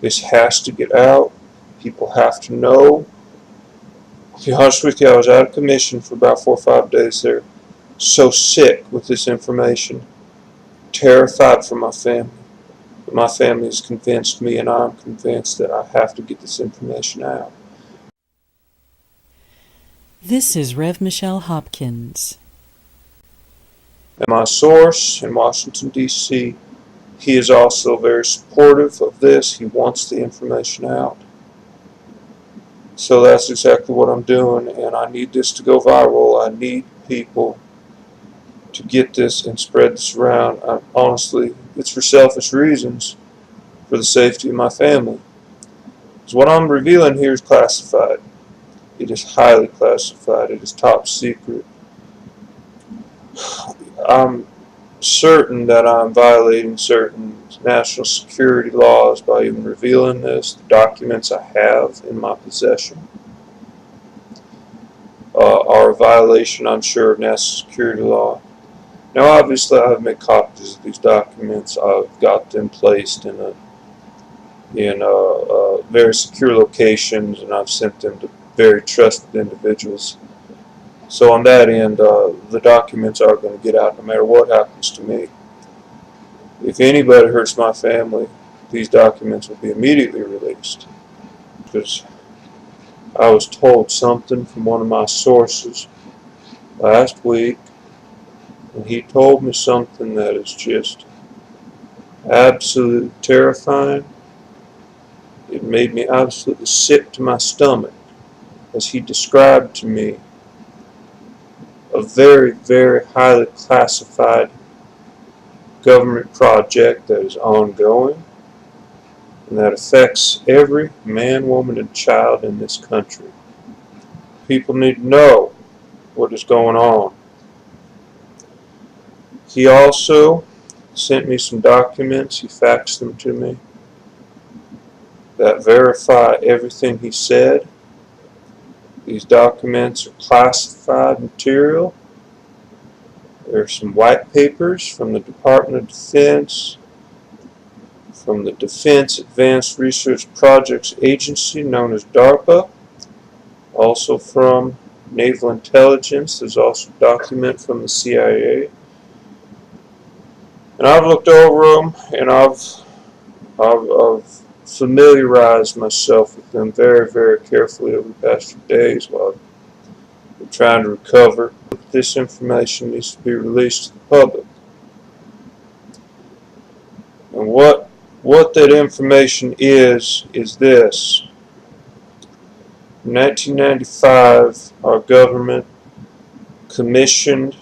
This has to get out. People have to know. To be honest with you, I was out of commission for about 4 or 5 days there. So sick with this information. Terrified for my family. But my family has convinced me, and I'm convinced that I have to get this information out. This is Rev. Michelle Hopkins. And my source in Washington, D.C., he is also very supportive of this. He wants the information out. So that's exactly what I'm doing, and I need this to go viral. I need people to get this and spread this around. Honestly, it's for selfish reasons, for the safety of my family. Because what I'm revealing here is classified. It is highly classified. It is top secret. I'm certain that I'm violating certain national security laws by even revealing this. The documents I have in my possession are a violation, I'm sure, of national security law. Now, obviously, I've made copies of these documents. I've got them placed in very secure locations, and I've sent them to very trusted individuals. So on that end, the documents are going to get out no matter what happens to me. If anybody hurts my family, these documents will be immediately released. Because I was told something from one of my sources last week, and he told me something that is just absolutely terrifying. It made me absolutely sick to my stomach as he described to me a very, very highly classified government project that is ongoing and that affects every man, woman, and child in this country. People need to know what is going on. He also sent me some documents, he faxed them to me, that verify everything he said. These documents are classified material. There are some white papers from the Department of Defense, from the Defense Advanced Research Projects Agency, known as DARPA, also from Naval Intelligence. There's also a document from the CIA. And I've looked over them, and I've familiarized myself with them very, very carefully over the past few days while I've been trying to recover. This information needs to be released to the public. And what that information is this. In 1995, our government commissioned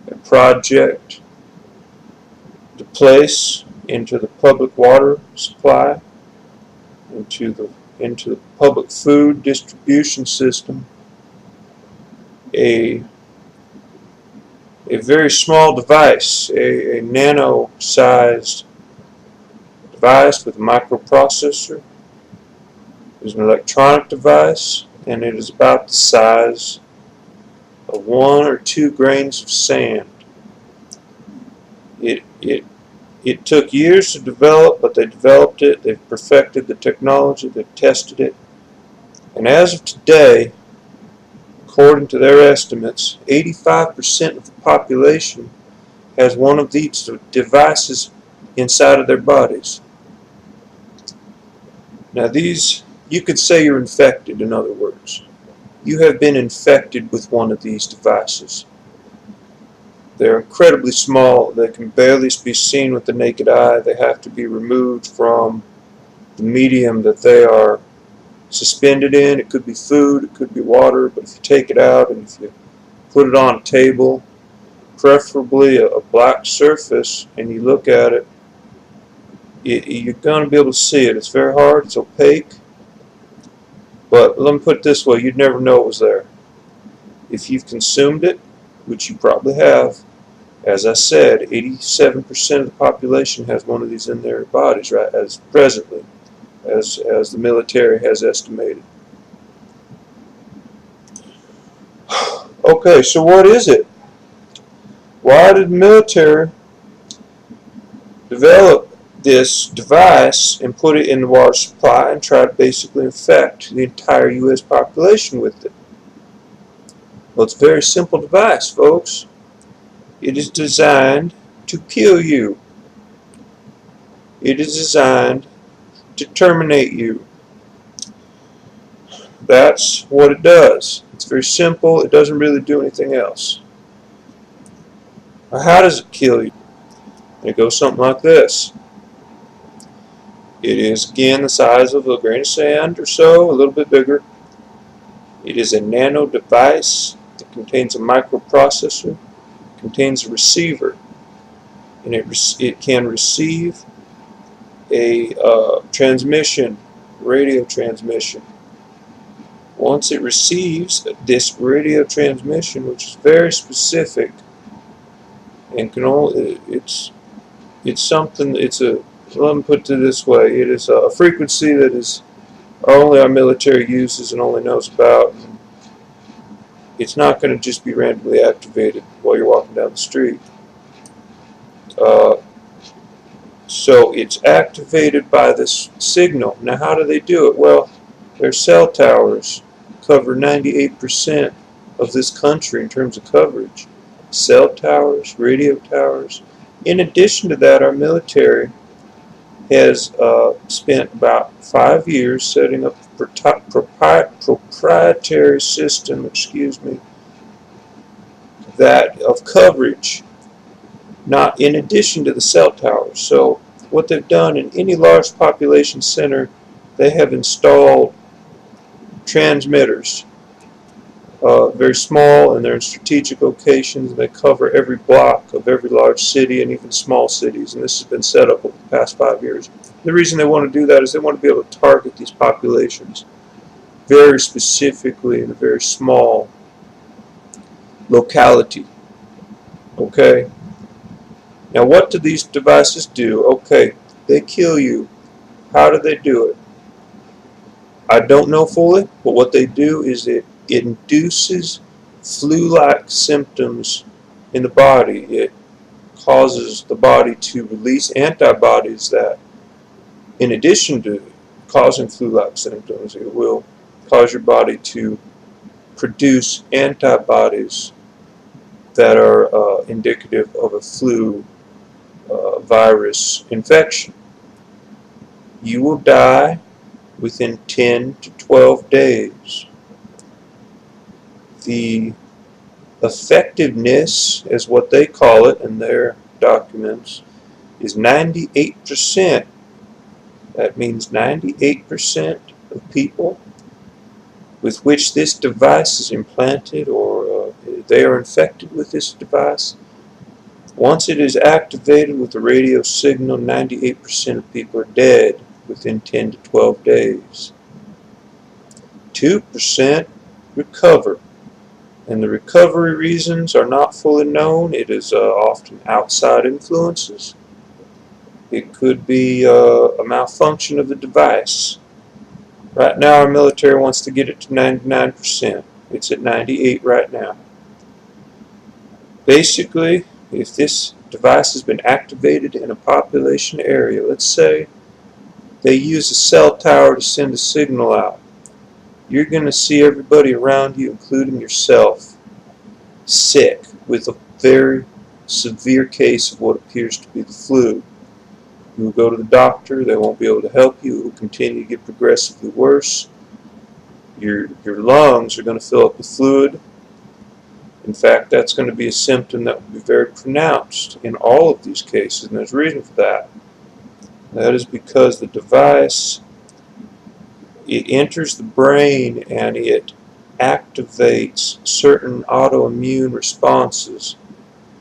a project to place into the public water supply, into the public food distribution system, a very small device, a nano-sized device with a microprocessor. It is an electronic device, and it is about the size of 1 or 2 grains of sand. It took years to develop, but they developed it, they've perfected the technology, they've tested it, and as of today, according to their estimates, 85% of the population has one of these devices inside of their bodies. Now these, you could say you're infected, in other words. You have been infected with one of these devices. They're incredibly small. They can barely be seen with the naked eye. They have to be removed from the medium that they are suspended in. It could be food, it could be water, but if you take it out and if you put it on a table, preferably a black surface, and you look at it, you're going to be able to see it. It's very hard, it's opaque, but let me put it this way, you'd never know it was there. If you've consumed it, which you probably have, as I said, 87% of the population has one of these in their bodies, right, as presently, as the military has estimated. Okay, so what is it? Why did the military develop this device and put it in the water supply and try to basically infect the entire U.S. population with it. Well, it's a very simple device, folks. It is designed to kill you. It is designed to terminate you. That's what it does. It's very simple. It doesn't really do anything else. Now, how does it kill you? It goes something like this. It is, again, the size of a grain of sand or so, a little bit bigger. It is a nano device. It contains a microprocessor, contains a receiver, and it can receive a transmission, radio transmission. Once it receives this radio transmission, which is very specific, and can only let me put it this way, it is a frequency that is only our military uses and only knows about. It's not going to just be randomly activated while you're walking down the street. So it's activated by this signal. Now, how do they do it? Well, their cell towers cover 98% of this country in terms of coverage. Cell towers, radio towers. In addition to that, our military has spent about 5 years setting up a proprietary system, that of coverage, not in addition to the cell towers. So what they've done in any large population center, they have installed transmitters, very small, and they're in strategic locations. They cover every block of every large city and even small cities, and this has been set up over the past 5 years. The reason they want to do that is they want to be able to target these populations very specifically in a very small locality. Okay? Now, what do these devices do? Okay, they kill you. How do they do it? I don't know fully, but what they do is it induces flu-like symptoms in the body. It causes the body to release antibodies that, in addition to causing flu-like symptoms, it will cause your body to produce antibodies that are indicative of a flu virus infection. You will die within 10 to 12 days. The effectiveness, is what they call it in their documents, is 98%. That means 98% of people with which this device is implanted or they are infected with this device, once it is activated with the radio signal, 98% of people are dead within 10 to 12 days. 2% recover, and the recovery reasons are not fully known. It is often outside influences. It could be a malfunction of the device. Right now our military wants to get it to 99%. It's at 98 right now. Basically, if this device has been activated in a population area, let's say they use a cell tower to send a signal out, you're going to see everybody around you, including yourself, sick with a very severe case of what appears to be the flu. You will go to the doctor, they won't be able to help you, it will continue to get progressively worse. Your lungs are going to fill up with fluid. In fact, that's going to be a symptom that will be very pronounced in all of these cases, and there's a reason for that. That is because the device, it enters the brain and it activates certain autoimmune responses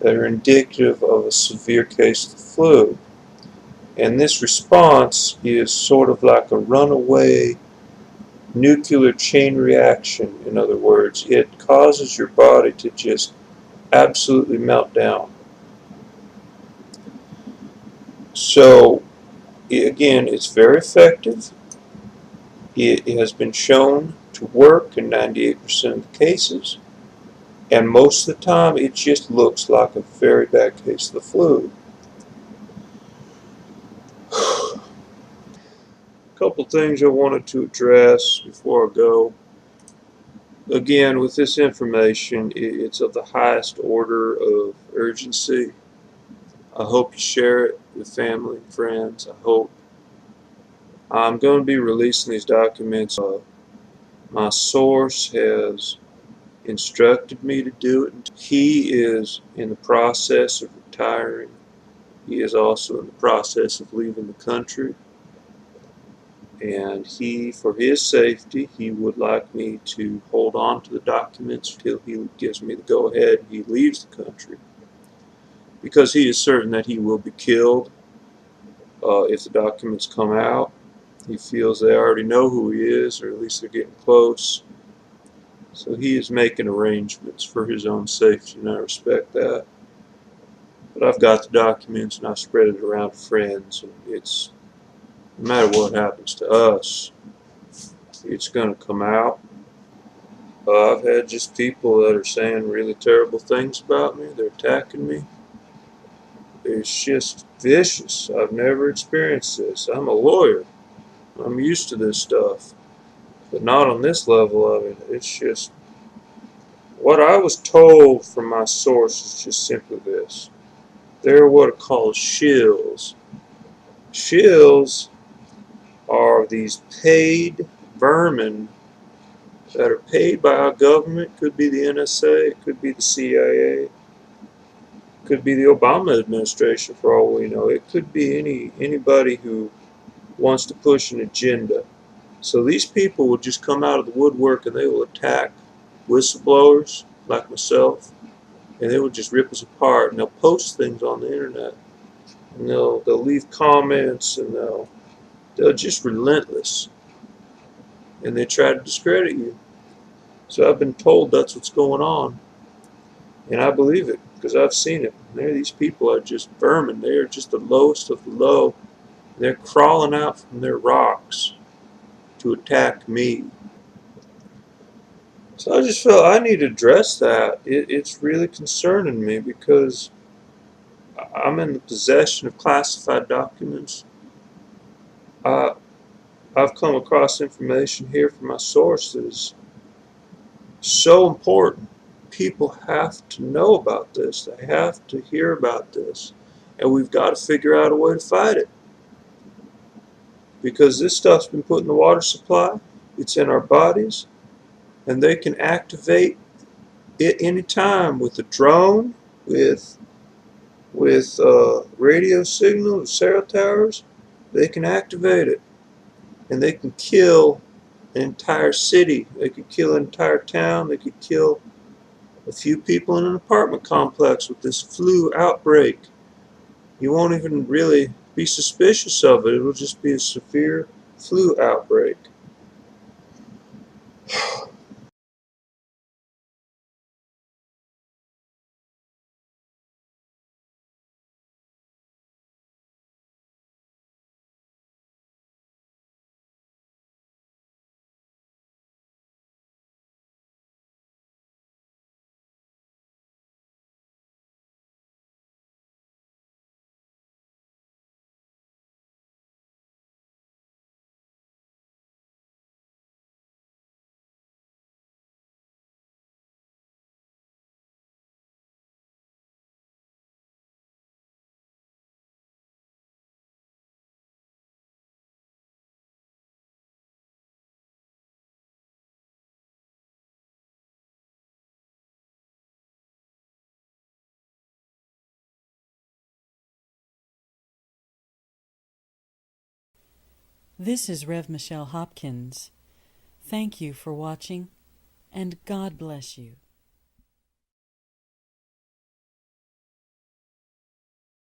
that are indicative of a severe case of the flu. And this response is sort of like a runaway nuclear chain reaction. In other words, it causes your body to just absolutely melt down. So, again, it's very effective. It has been shown to work in 98% of the cases, and most of the time it just looks like a very bad case of the flu. A couple things I wanted to address before I go. Again, with this information, it's of the highest order of urgency. I hope you share it with family and friends. I hope. I'm going to be releasing these documents. My source has instructed me to do it. He is in the process of retiring. He is also in the process of leaving the country. And for his safety, he would like me to hold on to the documents until he gives me the go-ahead and he leaves the country. Because he is certain that he will be killed if the documents come out. He feels they already know who he is, or at least they're getting close. So he is making arrangements for his own safety, and I respect that. But I've got the documents, and I've spread it around to friends, and it's, no matter what happens to us, it's going to come out. I've had just people that are saying really terrible things about me. They're attacking me. It's just vicious. I've never experienced this. I'm a lawyer. I'm used to this stuff. But not on this level of it. It's just, what I was told from my source is just simply this. They're what are called shills. Shills are these paid vermin that are paid by our government. Could be the NSA, it could be the CIA, it could be the Obama administration for all we know. It could be anybody who wants to push an agenda. So these people will just come out of the woodwork and they will attack whistleblowers like myself, and they will just rip us apart, and they'll post things on the internet, and they'll leave comments, and they're just relentless, and they try to discredit you. So I've been told that's what's going on, and I believe it because I've seen it. These people are just vermin. They are just the lowest of the low. They're crawling out from their rocks to attack me. So I just felt I need to address that. It's really concerning me because I'm in the possession of classified documents. I, I've come across information here from my sources so important. People have to know about this. They have to hear about this. And we've got to figure out a way to fight it. Because this stuff's been put in the water supply, it's in our bodies, and they can activate it anytime with a drone, with radio signals, cell towers. They can activate it, and they can kill an entire city. They could kill an entire town. They could kill a few people in an apartment complex with this flu outbreak. You won't even really be suspicious of it. It'll just be a severe flu outbreak. This is Rev. Michelle Hopkins. Thank you for watching, and God bless you.